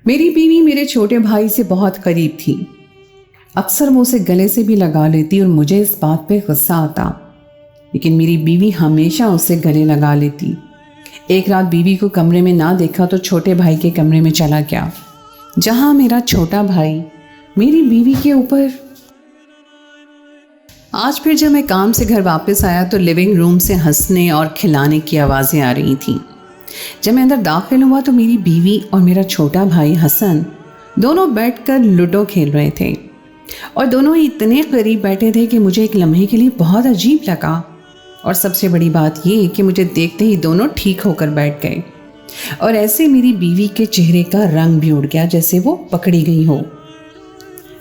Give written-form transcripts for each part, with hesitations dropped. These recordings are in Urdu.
میری بیوی میرے چھوٹے بھائی سے بہت قریب تھی. اکثر وہ اسے گلے سے بھی لگا لیتی اور مجھے اس بات پہ غصہ آتا، لیکن میری بیوی ہمیشہ اسے گلے لگا لیتی. ایک رات بیوی کو کمرے میں نہ دیکھا تو چھوٹے بھائی کے کمرے میں چلا گیا، جہاں میرا چھوٹا بھائی میری بیوی کے اوپر. آج پھر جب میں کام سے گھر واپس آیا تو لیونگ روم سے ہنسنے اور کھلانے کی آوازیں آ رہی تھیں. جب میں اندر داخل ہوا تو میری بیوی اور میرا چھوٹا بھائی حسن دونوں بیٹھ کر لوڈو کھیل رہے تھے، اور دونوں اتنے قریب بیٹھے تھے کہ مجھے ایک لمحے کے لیے بہت عجیب لگا. اور سب سے بڑی بات یہ کہ مجھے دیکھتے ہی دونوں ٹھیک ہو کر بیٹھ گئے، اور ایسے میری بیوی کے چہرے کا رنگ بھی اڑ گیا جیسے وہ پکڑی گئی ہو.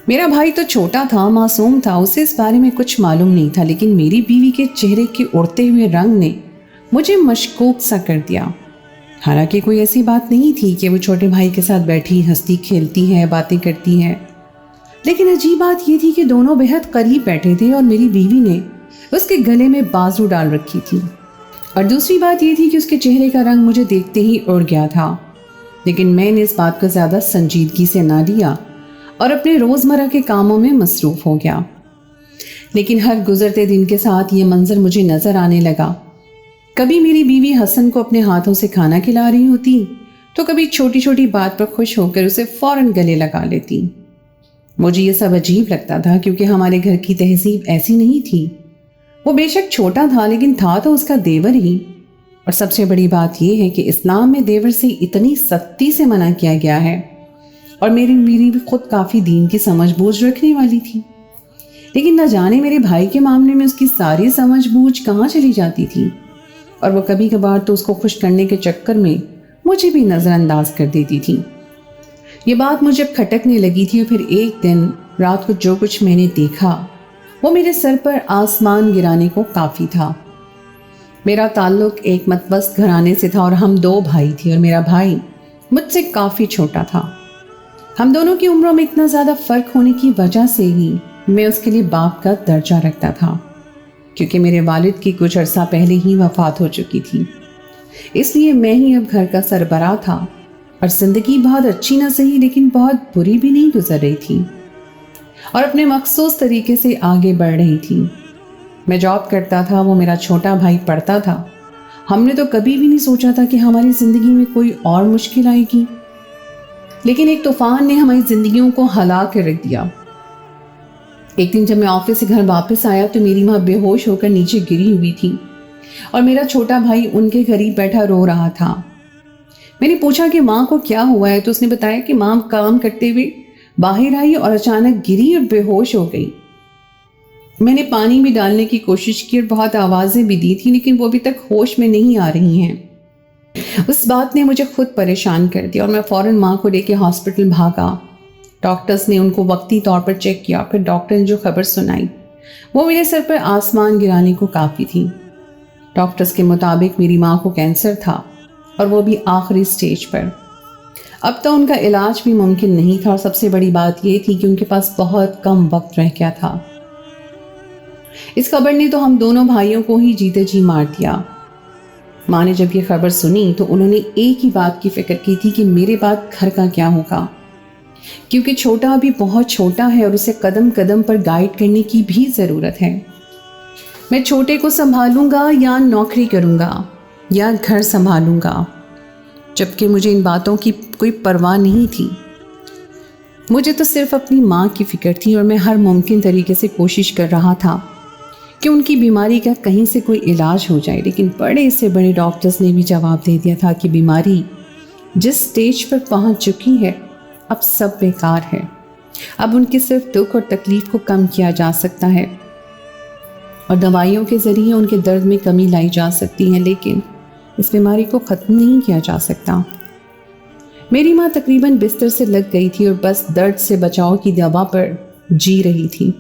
میرا بھائی تو چھوٹا تھا، معصوم تھا، اسے اس بارے میں کچھ معلوم نہیں تھا، لیکن میری بیوی کے چہرے کے اڑتے ہوئے رنگ نے مجھے مشکوک سا کر دیا. حالانکہ کوئی ایسی بات نہیں تھی کہ وہ چھوٹے بھائی کے ساتھ بیٹھی ہنستی کھیلتی ہے، باتیں کرتی ہے، لیکن عجیب بات یہ تھی کہ دونوں بہت قریب بیٹھے تھے اور میری بیوی نے اس کے گلے میں بازو ڈال رکھی تھی. اور دوسری بات یہ تھی کہ اس کے چہرے کا رنگ مجھے دیکھتے ہی اڑ گیا تھا. لیکن میں نے اس بات کو زیادہ سنجیدگی سے نہ لیا اور اپنے روزمرہ کے کاموں میں مصروف ہو گیا. لیکن ہر گزرتے دن کے ساتھ یہ منظر مجھے نظر آنے لگا. کبھی میری بیوی حسن کو اپنے ہاتھوں سے کھانا کھلا رہی ہوتی تو کبھی چھوٹی چھوٹی بات پر خوش ہو کر اسے فوراً گلے لگا لیتی. مجھے یہ سب عجیب لگتا تھا کیونکہ ہمارے گھر کی تہذیب ایسی نہیں تھی. وہ بے شک چھوٹا تھا لیکن تھا تو اس کا دیور ہی. اور سب سے بڑی بات یہ ہے کہ اسلام میں دیور سے اتنی سختی سے منع کیا گیا ہے. اور میری بیوی بھی خود کافی دین کی سمجھ بوجھ رکھنے والی تھی، لیکن نہ جانے میرے بھائی کے معاملے میں اس کی ساری سمجھ بوجھ کہاں چلی جاتی تھی. اور وہ کبھی کبھار تو اس کو خوش کرنے کے چکر میں مجھے بھی نظر انداز کر دیتی تھی. یہ بات مجھے کھٹکنے لگی تھی، اور پھر ایک دن رات کو جو کچھ میں نے دیکھا وہ میرے سر پر آسمان گرانے کو کافی تھا. میرا تعلق ایک متوسط گھرانے سے تھا اور ہم 2 بھائی تھے، اور میرا بھائی مجھ سے کافی چھوٹا تھا. ہم دونوں کی عمروں میں اتنا زیادہ فرق ہونے کی وجہ سے ہی میں اس کے لیے باپ کا درجہ رکھتا تھا، کیونکہ میرے والد کی کچھ عرصہ پہلے ہی وفات ہو چکی تھی. اس لیے میں ہی اب گھر کا سربراہ تھا، اور زندگی بہت اچھی نہ سہی لیکن بہت بری بھی نہیں گزر رہی تھی، اور اپنے مخصوص طریقے سے آگے بڑھ رہی تھی. میں جاب کرتا تھا، وہ میرا چھوٹا بھائی پڑھتا تھا. ہم نے تو کبھی بھی نہیں سوچا تھا کہ ہماری زندگی میں کوئی اور مشکل آئے گی، لیکن ایک طوفان نے ہماری زندگیوں کو ہلا کر رکھ دیا. ایک دن جب میں آفس سے گھر واپس آیا تو میری ماں بے ہوش ہو کر نیچے گری ہوئی تھی، اور میرا چھوٹا بھائی ان کے قریب بیٹھا رو رہا تھا. میں نے پوچھا کہ ماں کو کیا ہوا ہے، تو اس نے بتایا کہ ماں کام کرتے ہوئے باہر آئی اور اچانک گری اور بے ہوش ہو گئی. میں نے پانی بھی ڈالنے کی کوشش کی اور بہت آوازیں بھی دی تھی، لیکن وہ ابھی تک ہوش میں نہیں آ رہی ہیں. اس بات نے مجھے خود پریشان کر دیا، اور میں فوراً ماں کو لے کے ہاسپٹل بھاگا. ڈاکٹرز نے ان کو وقتی طور پر چیک کیا، پھر ڈاکٹر نے جو خبر سنائی وہ میرے سر پر آسمان گرانے کو کافی تھی. ڈاکٹرز کے مطابق میری ماں کو کینسر تھا، اور وہ بھی آخری سٹیج پر. اب تو ان کا علاج بھی ممکن نہیں تھا، اور سب سے بڑی بات یہ تھی کہ ان کے پاس بہت کم وقت رہ گیا تھا. اس خبر نے تو ہم دونوں بھائیوں کو ہی جیتے جی مار دیا. ماں نے جب یہ خبر سنی تو انہوں نے ایک ہی بات کی فکر کی تھی کہ میرے بعد گھر کا کیا ہوگا، کیونکہ چھوٹا بھی بہت چھوٹا ہے اور اسے قدم قدم پر گائیڈ کرنے کی بھی ضرورت ہے. میں چھوٹے کو سنبھالوں گا یا نوکری کروں گا یا گھر سنبھالوں گا، جبکہ مجھے ان باتوں کی کوئی پرواہ نہیں تھی. مجھے تو صرف اپنی ماں کی فکر تھی، اور میں ہر ممکن طریقے سے کوشش کر رہا تھا کہ ان کی بیماری کا کہیں سے کوئی علاج ہو جائے. لیکن بڑے سے بڑے ڈاکٹرز نے بھی جواب دے دیا تھا کہ بیماری جس سٹیج پر پہنچ چکی ہے اب سب بیکار ہے. اب ان کے صرف دکھ اور تکلیف کو کم کیا جا سکتا ہے، اور دوائیوں کے ذریعے ان کے درد میں کمی لائی جا سکتی ہے، لیکن اس بیماری کو ختم نہیں کیا جا سکتا. میری ماں تقریباً بستر سے لگ گئی تھی اور بس درد سے بچاؤ کی دوا پر جی رہی تھی.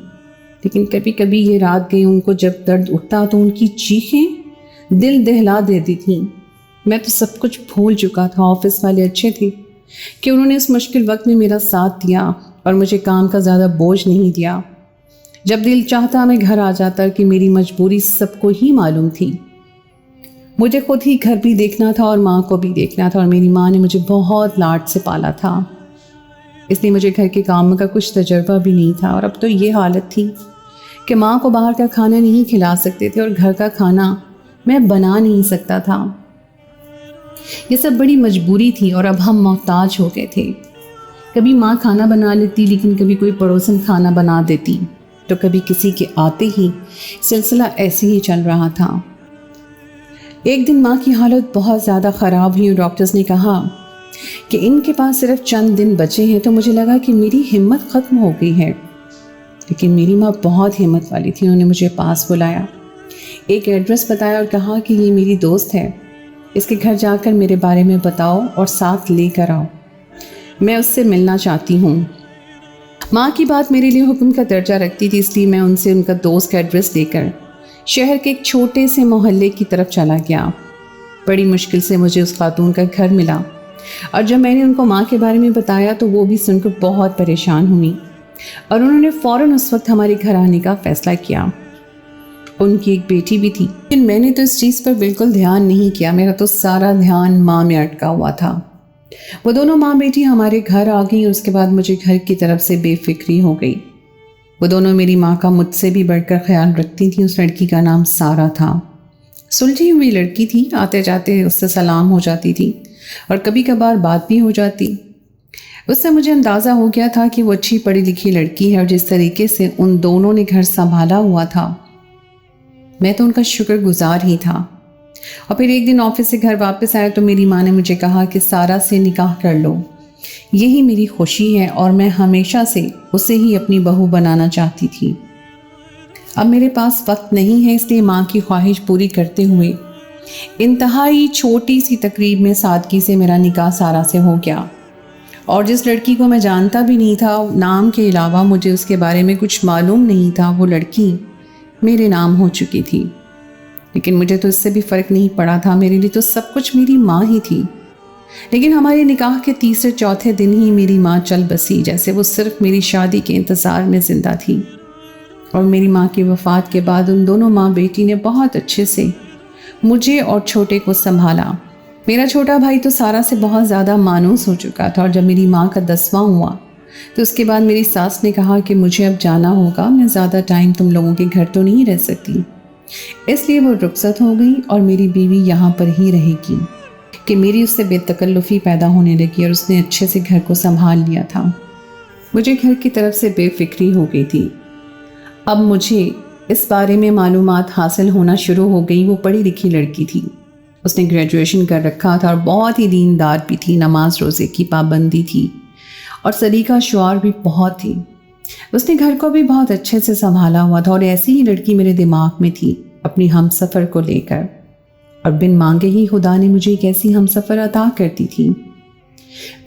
لیکن کبھی کبھی یہ رات گئی ان کو جب درد اٹھتا تو ان کی چیخیں دل دہلا دیتی تھیں. میں تو سب کچھ بھول چکا تھا. آفس والے اچھے تھے کہ انہوں نے اس مشکل وقت میں میرا ساتھ دیا اور مجھے کام کا زیادہ بوجھ نہیں دیا. جب دل چاہتا میں گھر آ جاتا کہ میری مجبوری سب کو ہی معلوم تھی. مجھے خود ہی گھر بھی دیکھنا تھا اور ماں کو بھی دیکھنا تھا، اور میری ماں نے مجھے بہت لاڈ سے پالا تھا. اس لیے مجھے گھر کے کام کا کچھ تجربہ بھی نہیں تھا، اور اب تو یہ حالت تھی کہ ماں کو باہر کا کھانا نہیں کھلا سکتے تھے اور گھر کا کھانا میں بنا نہیں سکتا تھا۔ یہ سب بڑی مجبوری تھی اور اب ہم محتاج ہو گئے تھے۔ کبھی ماں کھانا بنا لیتی، لیکن کبھی کوئی پڑوسن کھانا بنا دیتی، تو کبھی کسی کے آتے ہی سلسلہ ایسے ہی چل رہا تھا۔ ایک دن ماں کی حالت بہت زیادہ خراب ہوئی اور ڈاکٹرز نے کہا کہ ان کے پاس صرف چند دن بچے ہیں، تو مجھے لگا کہ میری ہمت ختم ہو گئی ہے۔ لیکن میری ماں بہت ہمت والی تھی، انہوں نے مجھے پاس بلایا، ایک ایڈریس بتایا اور کہا کہ یہ میری دوست ہے، اس کے گھر جا کر میرے بارے میں بتاؤ اور ساتھ لے کر آؤ، میں اس سے ملنا چاہتی ہوں۔ ماں کی بات میرے لیے حکم کا درجہ رکھتی تھی، اس لیے میں ان سے ان کا دوست کا ایڈریس لے کر شہر کے ایک چھوٹے سے محلے کی طرف چلا گیا۔ بڑی مشکل سے مجھے اس خاتون کا گھر ملا، اور جب میں نے ان کو ماں کے بارے میں بتایا تو وہ بھی سن کر بہت پریشان ہوئی، اور انہوں نے فوراً اس وقت ہمارے گھر آنے کا فیصلہ کیا۔ ان کی ایک بیٹی بھی تھی، لیکن میں نے تو اس چیز پر بالکل دھیان نہیں کیا، میرا تو سارا دھیان ماں میں اٹکا ہوا تھا۔ وہ دونوں ماں بیٹی ہمارے گھر آ گئیں، اور اس کے بعد مجھے گھر کی طرف سے بے فکری ہو گئی۔ وہ دونوں میری ماں کا مجھ سے بھی بڑھ کر خیال رکھتی تھیں۔ اس لڑکی کا نام سارا تھا، سلجھی ہوئی لڑکی تھی، آتے جاتے اس سے سلام ہو جاتی تھی اور کبھی کبھار بات بھی ہو جاتی۔ اس سے مجھے اندازہ ہو گیا تھا کہ وہ اچھی پڑھی لکھی لڑکی ہے، اور جس طریقے سے ان دونوں نے گھر سنبھالا ہوا تھا میں تو ان کا شکر گزار ہی تھا۔ اور پھر ایک دن آفس سے گھر واپس آیا تو میری ماں نے مجھے کہا کہ سارا سے نکاح کر لو، یہی میری خوشی ہے، اور میں ہمیشہ سے اسے ہی اپنی بہو بنانا چاہتی تھی۔ اب میرے پاس وقت نہیں ہے، اس لیے ماں کی خواہش پوری کرتے ہوئے انتہائی چھوٹی سی تقریب میں سادگی سے میرا نکاح سارا سے ہو گیا۔ اور جس لڑکی کو میں جانتا بھی نہیں تھا، نام کے علاوہ مجھے اس کے بارے میں کچھ معلوم نہیں تھا، وہ لڑکی میرے نام ہو چکی تھی۔ لیکن مجھے تو اس سے بھی فرق نہیں پڑا تھا، میرے لیے تو سب کچھ میری ماں ہی تھی۔ لیکن ہمارے نکاح کے تیسرے چوتھے دن ہی میری ماں چل بسی، جیسے وہ صرف میری شادی کے انتظار میں زندہ تھی۔ اور میری ماں کی وفات کے بعد ان دونوں ماں بیٹی نے بہت اچھے سے مجھے اور چھوٹے کو سنبھالا۔ میرا چھوٹا بھائی تو سارا سے بہت زیادہ مانوس ہو چکا تھا، اور جب میری ماں کا 10واں ہوا تو اس کے بعد میری ساس نے کہا کہ مجھے اب جانا ہوگا، میں زیادہ ٹائم تم لوگوں کے گھر تو نہیں رہ سکتی۔ اس لیے وہ رخصت ہو گئی اور میری بیوی یہاں پر ہی رہے گی کہ میری اس سے بے تکلفی پیدا ہونے لگی، اور اس نے اچھے سے گھر کو سنبھال لیا تھا۔ مجھے گھر کی طرف سے بے فکری ہو گئی تھی۔ اب مجھے اس بارے میں معلومات حاصل ہونا شروع ہو گئی۔ وہ پڑھی لکھی لڑکی تھی، اس نے گریجویشن کر رکھا تھا اور بہت ہی دیندار بھی تھی، نماز روزے کی پابندی تھی اور سلیقہ شعور بھی بہت تھی۔ اس نے گھر کو بھی بہت اچھے سے سنبھالا ہوا تھا، اور ایسی ہی لڑکی میرے دماغ میں تھی اپنی ہم سفر کو لے کر، اور بن مانگے ہی خدا نے مجھے ایک ایسی ہم سفر عطا کرتی تھی۔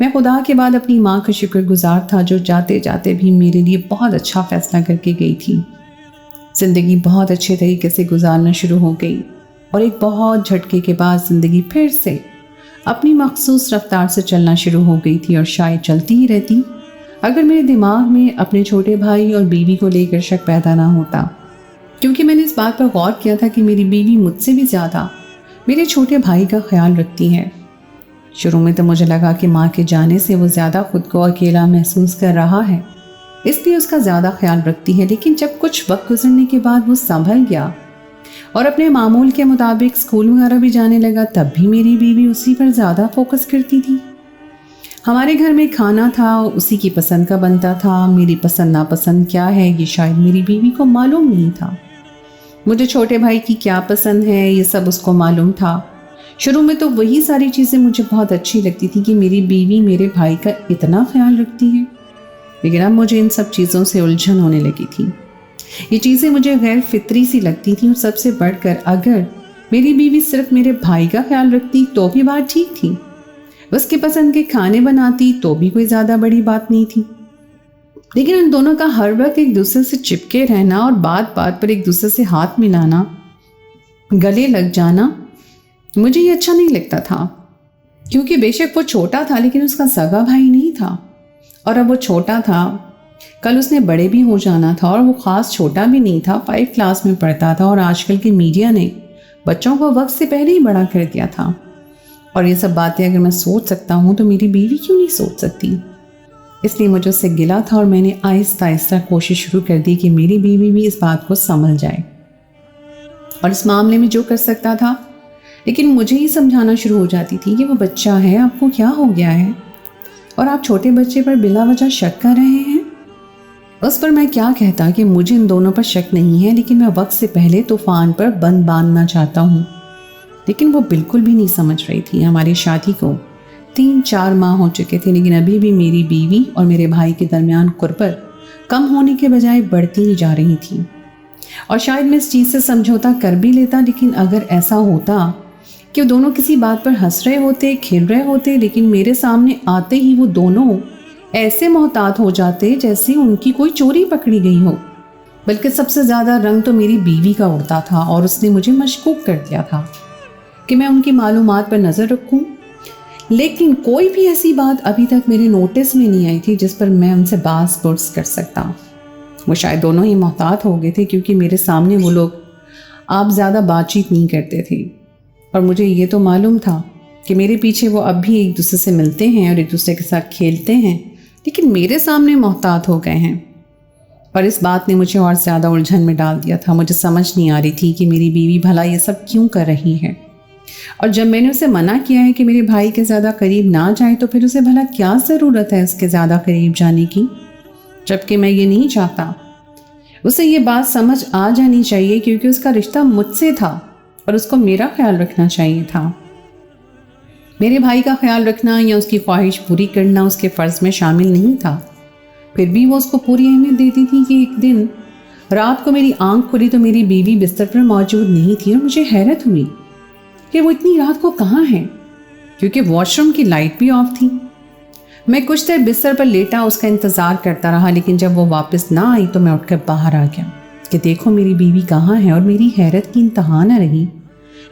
میں خدا کے بعد اپنی ماں کا شکر گزار تھا، جو جاتے جاتے بھی میرے لیے بہت اچھا فیصلہ کر کے گئی تھی۔ زندگی بہت اچھے طریقے سے گزارنا شروع ہو گئی، اور ایک بہت جھٹکے کے بعد زندگی پھر سے اپنی مخصوص رفتار سے چلنا شروع ہو گئی تھی، اور شاید چلتی ہی رہتی اگر میرے دماغ میں اپنے چھوٹے بھائی اور بیوی کو لے کر شک پیدا نہ ہوتا، کیونکہ میں نے اس بات پر غور کیا تھا کہ میری بیوی مجھ سے بھی زیادہ میرے چھوٹے بھائی کا خیال رکھتی ہے۔ شروع میں تو مجھے لگا کہ ماں کے جانے سے وہ زیادہ خود کو اکیلا محسوس کر رہا ہے، اس لیے اس کا زیادہ خیال رکھتی ہے، لیکن جب کچھ وقت گزرنے کے بعد وہ سنبھل گیا اور اپنے معمول کے مطابق اسکول وغیرہ بھی جانے لگا، تب بھی میری بیوی اسی پر زیادہ فوکس کرتی تھی۔ ہمارے گھر میں کھانا تھا، اسی کی پسند کا بنتا تھا، میری پسند ناپسند کیا ہے یہ شاید میری بیوی کو معلوم نہیں تھا۔ مجھے چھوٹے بھائی کی کیا پسند ہے یہ سب اس کو معلوم تھا۔ شروع میں تو وہی ساری چیزیں مجھے بہت اچھی لگتی تھی کہ میری بیوی میرے بھائی کا اتنا خیال رکھتی ہے، لیکن اب مجھے ان سب چیزوں سے الجھن ہونے لگی تھی۔ یہ چیزیں مجھے غیر فطری سی لگتی تھیں، اور سب سے بڑھ کر اگر میری بیوی صرف میرے بھائی کا خیال رکھتی تو بھی بات ٹھیک تھی، اس کے پسند کے کھانے بناتی تو بھی کوئی زیادہ بڑی بات نہیں تھی، لیکن ان دونوں کا ہر وقت ایک دوسرے سے چپکے رہنا اور بات بات پر ایک دوسرے سے ہاتھ ملانا، گلے لگ جانا، مجھے یہ اچھا نہیں لگتا تھا، کیونکہ بے شک وہ چھوٹا تھا لیکن اس کا سگا بھائی نہیں تھا، اور اب وہ چھوٹا تھا، کل اس نے بڑے بھی ہو جانا تھا، اور وہ خاص چھوٹا بھی نہیں تھا، 5 کلاس میں پڑھتا تھا، اور آج کل کی میڈیا نے بچوں کو وقت سے پہلے ہی بڑا کر دیا تھا۔ اور یہ سب باتیں اگر میں سوچ سکتا ہوں تو میری بیوی کیوں نہیں سوچ سکتی؟ اس لیے مجھے اس سے گلا تھا اور میں نے آہستہ آہستہ کوشش شروع کر دی کہ میری بیوی بھی اس بات کو سمجھ جائے اور اس معاملے میں جو کر سکتا تھا، لیکن مجھے ہی سمجھانا شروع ہو جاتی تھی کہ وہ بچہ ہے، آپ کو کیا ہو گیا ہے اور آپ چھوٹے بچے پر بلا وجہ شک کر رہے ہیں۔ اس پر میں کیا کہتا کہ مجھے ان دونوں پر شک نہیں ہے، لیکن میں وقت سے پہلے طوفان پر بند باندھنا چاہتا ہوں۔ لیکن وہ بالکل بھی نہیں سمجھ رہی تھی۔ ہماری شادی کو 3-4 ماہ ہو چکے تھے، لیکن ابھی بھی میری بیوی اور میرے بھائی کے درمیان قربت کم ہونے کے بجائے بڑھتی ہی جا رہی تھی۔ اور شاید میں اس چیز سے سمجھوتا کر بھی لیتا، لیکن اگر ایسا ہوتا کہ وہ دونوں کسی بات پر ہنس رہے ہوتے، کھیل رہے ہوتے، لیکن میرے سامنے آتے ہی وہ دونوں ایسے محتاط ہو جاتے جیسے ان کی کوئی چوری پکڑی گئی ہو۔ بلکہ سب سے زیادہ رنگ تو میری بیوی کا اڑتا تھا، اور اس نے مجھے مشکوک کر دیا تھا کہ میں ان کی معلومات پر نظر رکھوں، لیکن کوئی بھی ایسی بات ابھی تک میرے نوٹس میں نہیں آئی تھی جس پر میں ان سے باز پرس کر سکتا۔ وہ شاید دونوں ہی محتاط ہو گئے تھے، کیونکہ میرے سامنے وہ لوگ آپ زیادہ بات چیت نہیں کرتے تھے، اور مجھے یہ تو معلوم تھا کہ میرے پیچھے وہ اب بھی ایک دوسرے سے ملتے ہیں اور ایک دوسرے کے ساتھ کھیلتے ہیں، لیکن میرے سامنے محتاط ہو گئے ہیں۔ اور اس بات نے مجھے اور زیادہ الجھن میں ڈال دیا تھا۔ مجھے سمجھ نہیں آ رہی تھی کہ میری بیوی بھلا یہ سب کیوں کر رہی ہے، اور جب میں نے اسے منع کیا ہے کہ میرے بھائی کے زیادہ قریب نہ جائے، تو پھر اسے بھلا کیا ضرورت ہے اس کے زیادہ قریب جانے کی، جبکہ میں یہ نہیں چاہتا۔ اسے یہ بات سمجھ آ جانی چاہیے، کیونکہ اس کا رشتہ مجھ سے تھا اور اس کو میرا خیال رکھنا چاہیے تھا۔ میرے بھائی کا خیال رکھنا یا اس کی خواہش پوری کرنا اس کے فرض میں شامل نہیں تھا۔ پھر بھی وہ اس کو پوری اہمیت دیتی تھی کہ ایک دن رات کو میری آنکھ کھلی تو میری بیوی بستر پر موجود نہیں تھی، اور مجھے حیرت ہوئی کہ وہ اتنی رات کو کہاں ہے، کیونکہ واش روم کی لائٹ بھی آف تھی۔ میں کچھ دیر بستر پر لیٹا اس کا انتظار کرتا رہا، لیکن جب وہ واپس نہ آئی تو میں اٹھ کر باہر آ گیا کہ دیکھو میری بیوی کہاں ہے، اور میری حیرت کی انتہا نہ رہی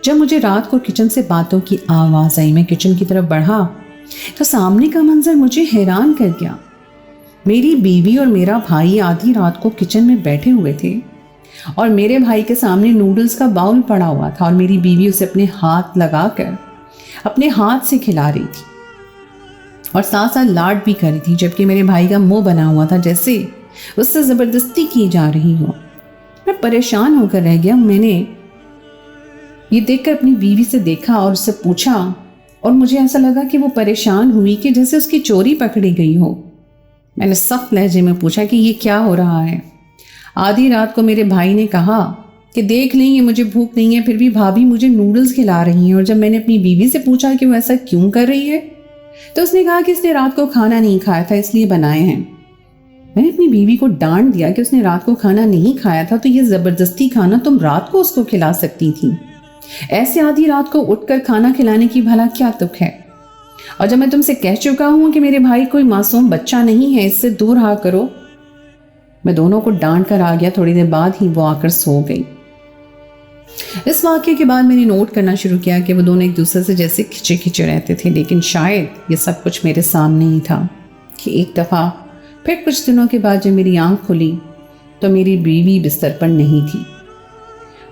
جب مجھے رات کو کچن سے باتوں کی آواز آئی۔ میں کچن کی طرف بڑھا تو سامنے کا منظر مجھے حیران کر گیا۔ میری بیوی اور میرا بھائی آدھی رات کو کچن میں بیٹھے ہوئے تھے، اور میرے بھائی کے سامنے نوڈلز کا باؤل پڑا ہوا تھا، اور میری بیوی اسے اپنے ہاتھ لگا کر اپنے ہاتھ سے کھلا رہی تھی اور ساتھ ساتھ لاڈ بھی کر رہی تھی، جبکہ میرے بھائی کا منہ بنا ہوا تھا جیسے اس سے زبردستی کی جا رہی ہو۔ میں پریشان ہو کر رہ گیا۔ میں نے یہ دیکھ کر اپنی بیوی سے دیکھا اور اس سے پوچھا، اور مجھے ایسا لگا کہ وہ پریشان ہوئی کہ جیسے اس کی چوری پکڑی گئی ہو۔ میں نے سخت لہجے میں پوچھا کہ یہ کیا ہو رہا ہے۔ آدھی رات کو میرے بھائی نے کہا کہ دیکھ لیں، یہ مجھے بھوک نہیں ہے، پھر بھی بھابھی مجھے نوڈلز کھلا رہی ہیں۔ اور جب میں نے اپنی بیوی سے پوچھا کہ وہ ایسا کیوں کر رہی ہے، تو اس نے کہا کہ اس نے رات کو کھانا نہیں کھایا تھا، اس لیے بنائے ہیں۔ میں نے اپنی بیوی کو ڈانٹ دیا کہ اس نے رات کو کھانا نہیں کھایا تھا، تو یہ زبردستی کھانا تم رات کو اس کو کھلا سکتی تھی، ایسے آدھی رات کو اٹھ کر کھانا کھلانے کی بھلا کیا تک ہے؟ اور جب میں تم سے کہہ چکا ہوں کہ میرے بھائی کوئی معصوم بچہ نہیں ہے، اس سے دور رہا کرو۔ میں دونوں کو ڈانٹ کر آ گیا۔ تھوڑی دیر بعد ہی وہ آ کر سو گئی۔ اس واقعے کے بعد میں نے نوٹ کرنا شروع کیا کہ وہ دونوں ایک دوسرے سے جیسے کھچے کھچے رہتے تھے، لیکن شاید یہ سب کچھ میرے سامنے ہی تھا کہ ایک دفعہ پھر کچھ دنوں کے بعد جب میری آنکھ کھلی تو میری بیوی بستر پر نہیں تھی۔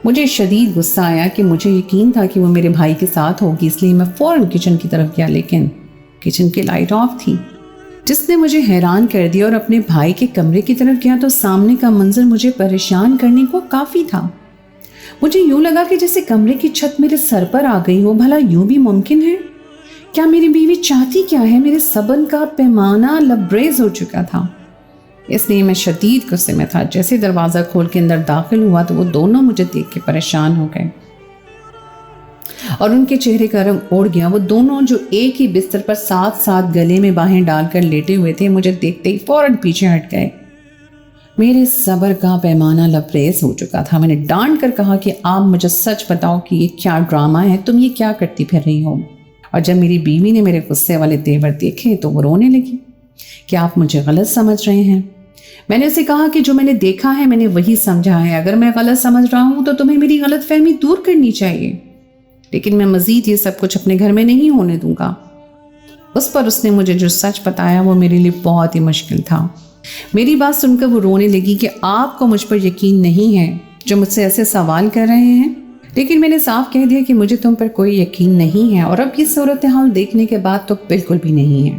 مجھے شدید غصہ آیا کہ مجھے یقین تھا کہ وہ میرے بھائی کے ساتھ ہوگی، اس لیے میں فوراً کچن کی طرف گیا، لیکن کچن کی لائٹ آف تھی، جس نے مجھے حیران کر دیا۔ اور اپنے بھائی کے کمرے کی طرف گیا تو سامنے کا منظر مجھے پریشان کرنے کو کافی تھا۔ مجھے یوں لگا کہ جیسے کمرے کی چھت میرے سر پر آ گئی ہو۔ بھلا یوں بھی ممکن ہے؟ کیا میری بیوی چاہتی کیا ہے؟ میرے صبر کا پیمانہ لبریز ہو چکا تھا، اس لیے میں شدید غصے میں تھا۔ جیسے دروازہ کھول کے اندر داخل ہوا تو وہ دونوں مجھے دیکھ کے پریشان ہو گئے اور ان کے چہرے کا رنگ اڑ گیا۔ وہ دونوں جو ایک ہی بستر پر ساتھ ساتھ گلے میں باہیں ڈال کر لیٹے ہوئے تھے، مجھے دیکھتے ہی فوراً پیچھے ہٹ گئے۔ میرے صبر کا پیمانہ لبریز ہو چکا تھا۔ میں نے ڈانٹ کر کہا کہ آپ مجھے سچ بتاؤ کہ یہ کیا ڈرامہ ہے، تم یہ کیا کرتی پھر رہی ہو؟ اور جب میری بیوی نے میرے غصے والے تیور دیکھے تو وہ رونے لگی کہ آپ مجھے غلط سمجھ رہے ہیں۔ میں نے اسے کہا کہ جو میں نے دیکھا ہے میں نے وہی سمجھا ہے، اگر میں غلط سمجھ رہا ہوں تو تمہیں میری غلط فہمی دور کرنی چاہیے، لیکن میں مزید یہ سب کچھ اپنے گھر میں نہیں ہونے دوں گا۔ اس پر اس نے مجھے جو سچ بتایا وہ میرے لیے بہت ہی مشکل تھا۔ میری بات سن کر وہ رونے لگی کہ آپ کو مجھ پر یقین نہیں ہے جو مجھ سے ایسے سوال کر رہے ہیں، لیکن میں نے صاف کہہ دیا کہ مجھے تم پر کوئی یقین نہیں ہے، اور اب یہ صورتحال دیکھنے کے بعد تو بالکل بھی نہیں ہے۔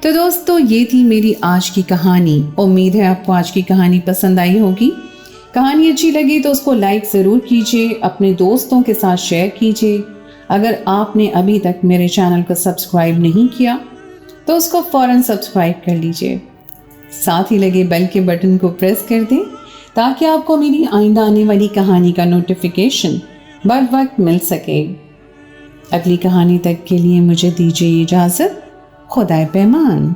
تو دوستو یہ تھی میری آج کی کہانی. امید ہے آپ کو آج کی کہانی پسند آئی ہوگی. کہانی اچھی لگی تو اس کو لائک ضرور کیجیے, اپنے دوستوں کے ساتھ شیئر کیجیے. اگر آپ نے ابھی تک میرے چینل کو سبسکرائب نہیں کیا تو اس کو فوراً سبسکرائب کر لیجیے. ساتھ ہی لگے بیل کے بٹن کو پریس کر دیں تاکہ آپ کو میری آئندہ آنے والی کہانی کا نوٹیفیکیشن بر وقت مل سکے. اگلی کہانی تک کے لیے مجھے دیجیے اجازت. خدائے پیمان.